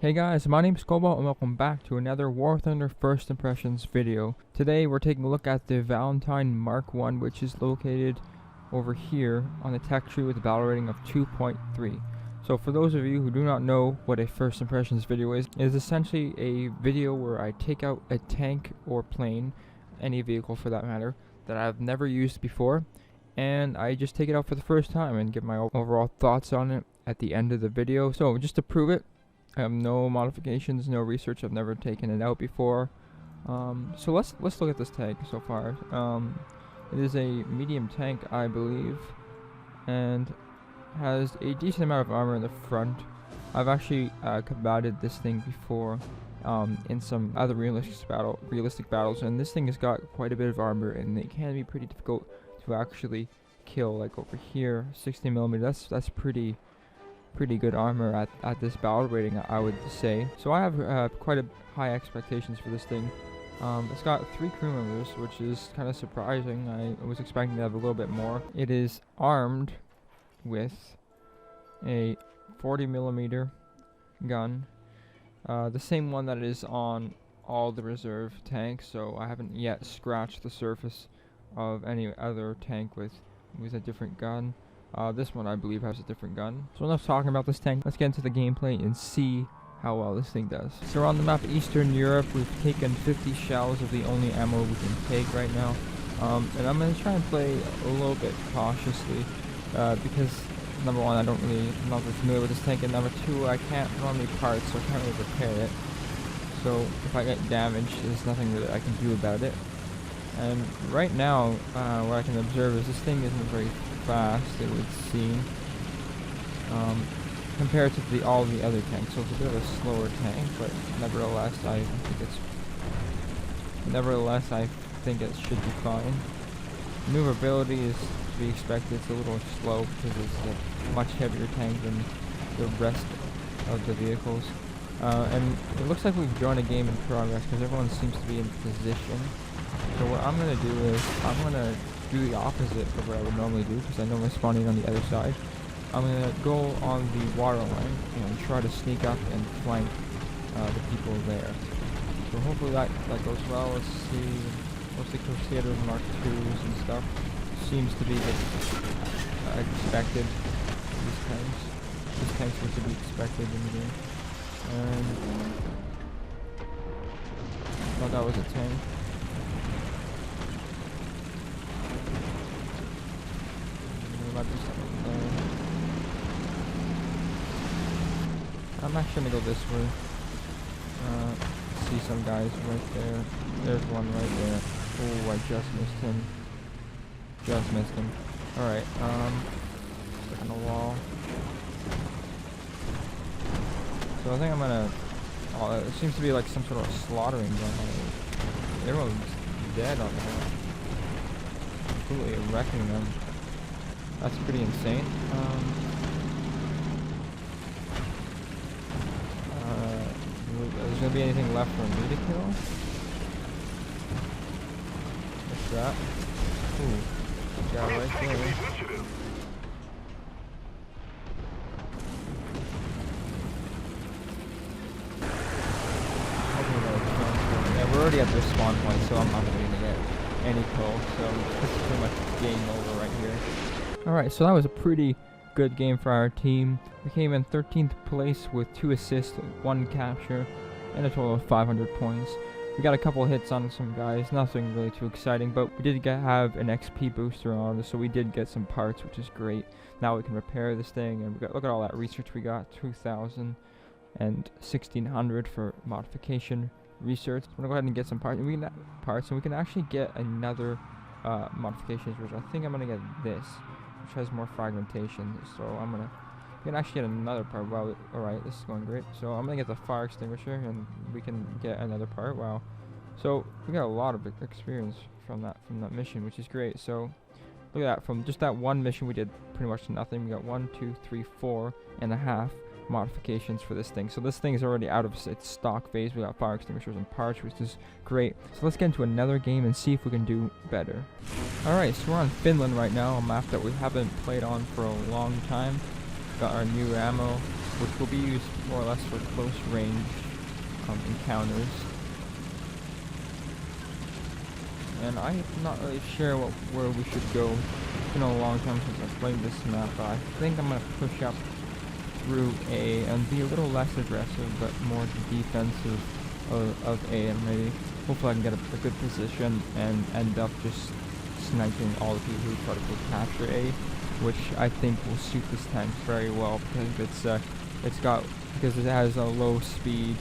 Hey guys, my name is Cobalt and welcome back to another War Thunder First Impressions video. Today we're taking a look at the Valentine Mark 1, which is located over here on the tech tree with a battle rating of 2.3. So for those of you who do not know what a First Impressions video is, it is essentially a video where I take out a tank or plane, any vehicle for that matter, that I've never used before, and I just take it out for the first time and give my overall thoughts on it at the end of the video. So just to prove it, I have no modifications, no research. I've never taken it out before. So let's look at this tank so far. It is a medium tank, I believe, and has a decent amount of armor in the front. I've actually combated this thing before in some other realistic battles, and this thing has got quite a bit of armor, and it can be pretty difficult to actually kill. Like over here, 60mm. That's pretty good armor at this battle rating, I would say. So I have quite a high expectations for this thing. It's got 3 crew members, which is kind of surprising. I was expecting to have a little bit more. It is armed with a 40mm gun, the same one that is on all the reserve tanks, so I haven't yet scratched the surface of any other tank with a different gun. This one I believe has a different gun. So enough talking about this tank, let's get into the gameplay and see how well this thing does. So we're on the map Eastern Europe. We've taken 50 shells of the only ammo we can take right now. And I'm going to try and play a little bit cautiously because number one, I'm not very familiar with this tank, and number two, I can't run any parts, so I can't really repair it. So if I get damaged, there's nothing really I can do about it. And right now, what I can observe is this thing isn't very fast, it would seem, compared to all the other tanks. So it's a bit of a slower tank, but nevertheless, I think it should be fine. Maneuverability is to be expected. It's a little slow because it's a much heavier tank than the rest of the vehicles. And it looks like we've joined a game in progress because everyone seems to be in position. So what I'm going to do is I'm going to do the opposite of what I would normally do, because I normally spawn in on the other side. I'm going to go on the water line and try to sneak up and flank the people there. So hopefully that goes well. Let's see. Mostly Crusaders, Mark IIs and stuff. Seems to be expected. These tanks seem to be expected in the game. And I thought that was a tank. I'm actually gonna go this way. See some guys right there. There's one right there. Oh, I just missed him. Alright, stuck on the wall. So I think I'm gonna... Oh, it seems to be like some sort of slaughtering going on. Everyone's dead on there. Completely wrecking them. That's pretty insane. Is there gonna be anything left for me to kill? What's that? Ooh, guy right there. Yeah, we're already at their spawn point, so I'm not really gonna get any kill. So this is pretty much game over right here. Alright, so that was a pretty good game for our team. We came in 13th place with 2 assists, 1 capture, and a total of 500 points. We got a couple hits on some guys, nothing really too exciting, but we did have an XP booster on us, so we did get some parts, which is great. Now we can repair this thing, and look at all that research we got, 2,000 and 1,600 for modification research. I'm gonna go ahead and get some parts, and we can actually get another modifications, which I think I'm gonna get this, which has more fragmentation. So we can actually get another part. Wow, alright, this is going great. So I'm gonna get the fire extinguisher and we can get another part. Wow. So we got a lot of experience from that mission, which is great. So look at that, from just that one mission we did pretty much nothing. We got 1, 2, 3, 4.5 modifications for this thing. So this thing is already out of its stock phase. We got fire extinguishers and parts, which is great. So let's get into another game and see if we can do better. Alright, so we're on Finland right now, a map that we haven't played on for a long time. Got our new ammo, which will be used more or less for close range encounters. And I'm not really sure where we should go. It's been a long time since I've played this map, but I think I'm going to push up through A and be a little less aggressive, but more defensive of A, and maybe hopefully I can get a good position and end up just sniping all the people who try to go capture A, which I think will suit this tank very well because because it has a low speed,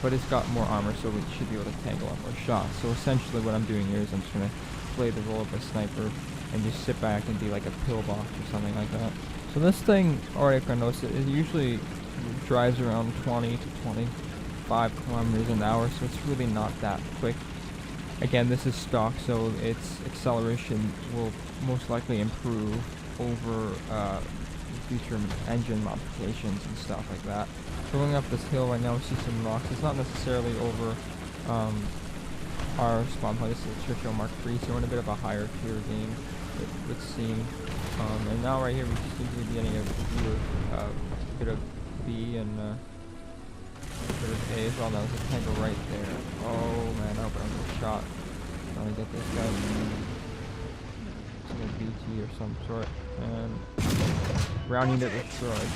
but it's got more armor, so it should be able to tank a lot more shots. So essentially what I'm doing here is I'm just going to play the role of a sniper and just sit back and be like a pillbox or something like that. So this thing, already I noticed it usually drives around 20 to 25 kilometers an hour, so it's really not that quick. Again, this is stock, so its acceleration will most likely improve over future engine modifications and stuff like that. So going up this hill right now, we see some rocks. It's not necessarily over our spawn point. This is a Churchill Mark III, so we're in a bit of a higher tier game, it would seem. And now right here we seem to be getting a view of a bit of B and a bit of A as well. Now there's a tango right there. Oh man, I hope I don't get shot. Trying to get this guy. It's a BT or some sort. And ground unit destroyed.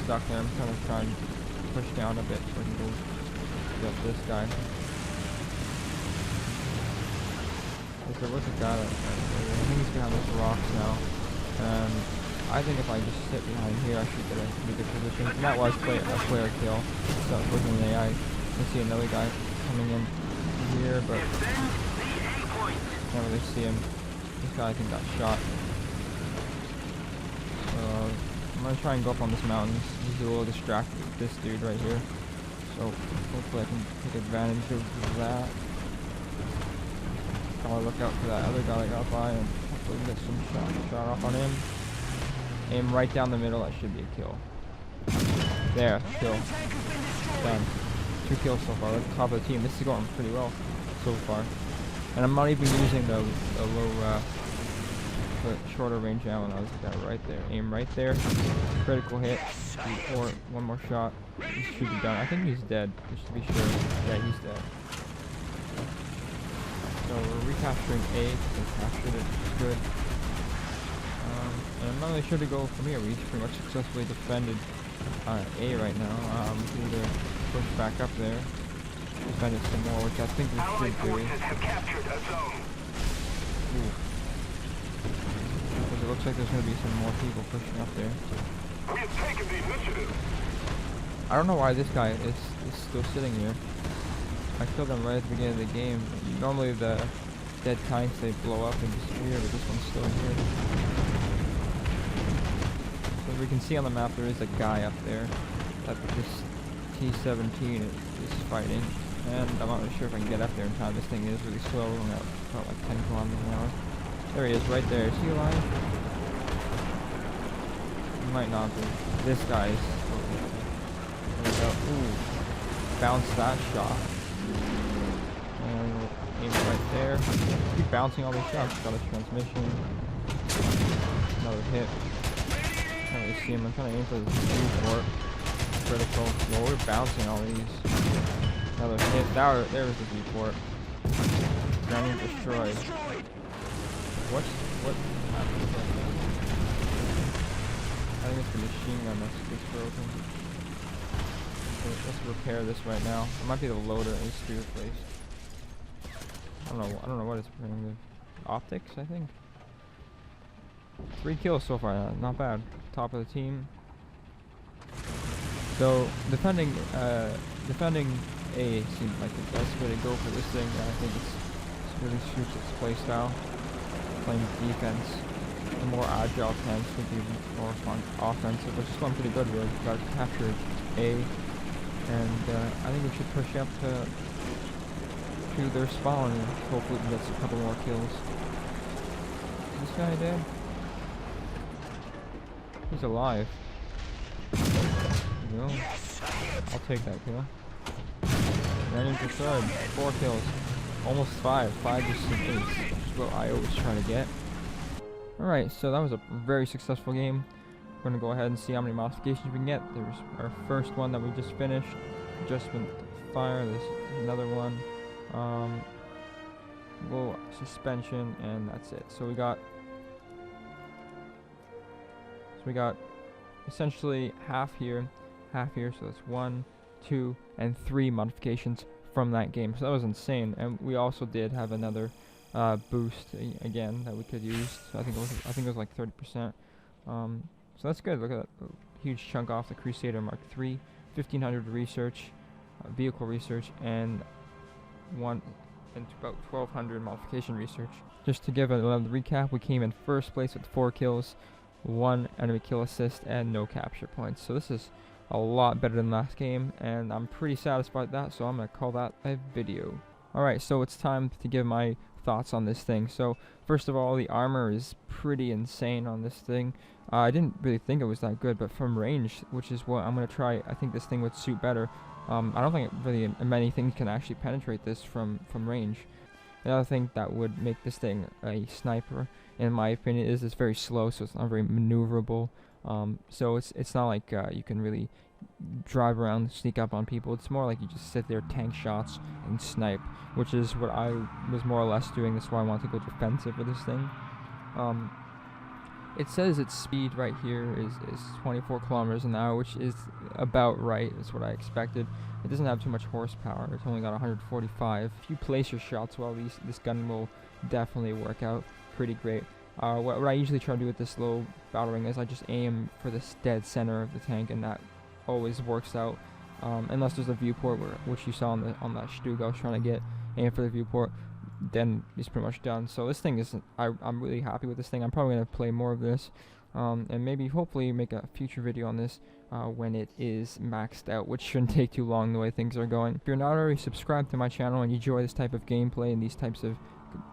Stuck there. I'm kind of trying to push down a bit so I can go get this guy. There was a guy that I think he's behind those rocks now, and I think if I just sit behind here I should get a pretty good position. And that was a player kill, so unfortunately I can see another guy coming in here, but can't really see him. This guy I think got shot. So I'm gonna try and go up on this mountain. He's a little distracted with this dude right here, so hopefully I can take advantage of that. I'll look out for that other guy that got by and hopefully get some shot off on him. Aim right down the middle, that should be a kill. There, kill. Done. 2 kills so far. We're at the top of the team. This is going pretty well so far. And I'm not even using the low, the shorter range ammo. Now this guy right there. Aim right there. Critical hit. Or one more shot. This should be done. I think he's dead, just to be sure. Yeah, he's dead. So we're recapturing A because I captured it, which is good. And I'm not really sure to go from here. We pretty much successfully defended A right now. We can either push back up there, defend it some more, which I think we should do. Ooh. Because it looks like there's going to be some more people pushing up there. We have taken the initiative. I don't know why this guy is still sitting here. I killed him right at the beginning of the game. Normally the dead tanks, they blow up and disappear, but this one's still here. So as we can see on the map, there is a guy up there that this T-17 is fighting. And I'm not really sure if I can get up there in time. This thing is really slow, only about like 10 kilometers an hour. There he is, right there. Is he alive? He might not be. This guy is... There we go. Ooh. Bounce that shot. And aim right there. Keep bouncing all these shots. Got a transmission. Another hit. Can't really see him. I'm trying to aim for the V-port. Critical. Well, we're bouncing all these. Another hit. There was the V-port. Grounding destroyed. What happened right there? I think it's the machine gun that's broken. So let's repair this right now. It might be the loader that needs to be replaced. I don't know what it's bringing. Optics, I think. 3 kills so far. Not bad. Top of the team. So defending A seems like the best way to go for this thing. I think it really suits its playstyle. Playing defense. The more agile tanks would be more fun offensive, which is going pretty good. We've got to capture A. And I think we should push up to their spawn and hopefully we can get a couple more kills. Is this guy dead? He's alive. There we go. I'll take that kill. Running for third. 4 kills. Almost 5. 5 just an ace, which is what I always try to get. Alright, so that was a very successful game. we're gonna go ahead and see how many modifications we can get. There's our first one that we just finished, adjustment fire. There's another one, low suspension, and that's it. So we got essentially half here, so that's 1, 2, and 3 modifications from that game. So that was insane. And we also did have another boost again that we could use. So I think it was like 30%. So that's good. Look at that huge chunk off the Crusader Mark III, 1500 research, vehicle research, and about 1200 modification research. Just to give a little recap, we came in first place with 4 kills, 1 enemy kill assist, and no capture points. So this is a lot better than last game, and I'm pretty satisfied with that, so I'm going to call that a video. Alright, so it's time to give my thoughts on this thing. So first of all, the armor is pretty insane on this thing. I didn't really think it was that good, but from range, which is what I'm going to try, I think this thing would suit better. I don't think really many things can actually penetrate this from range. Another thing that would make this thing a sniper, in my opinion, is it's very slow, so it's not very maneuverable. So it's not like you can really drive around, sneak up on people. It's more like you just sit there, tank shots, and snipe, which is what I was more or less doing. That's why I want to go defensive with this thing. It says its speed right here is 24 kilometers an hour, which is about right. That's what I expected. It doesn't have too much horsepower. It's only got 145. If you place your shots well, this gun will definitely work out pretty great. What I usually try to do with this low battle ring is I just aim for the dead center of the tank, and that always works out. Unless there's a viewport, which you saw on that Stug I was trying to get, aim for the viewport, then it's pretty much done. So this thing isn't. I'm really happy with this thing. I'm probably gonna play more of this, and maybe hopefully make a future video on this when it is maxed out, which shouldn't take too long the way things are going. If you're not already subscribed to my channel and you enjoy this type of gameplay and these types of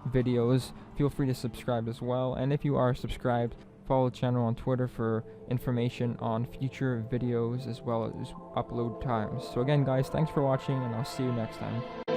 videos, feel free to subscribe as well. And if you are subscribed, follow the channel on Twitter for information on future videos as well as upload times. So again, guys, thanks for watching, and I'll see you next time.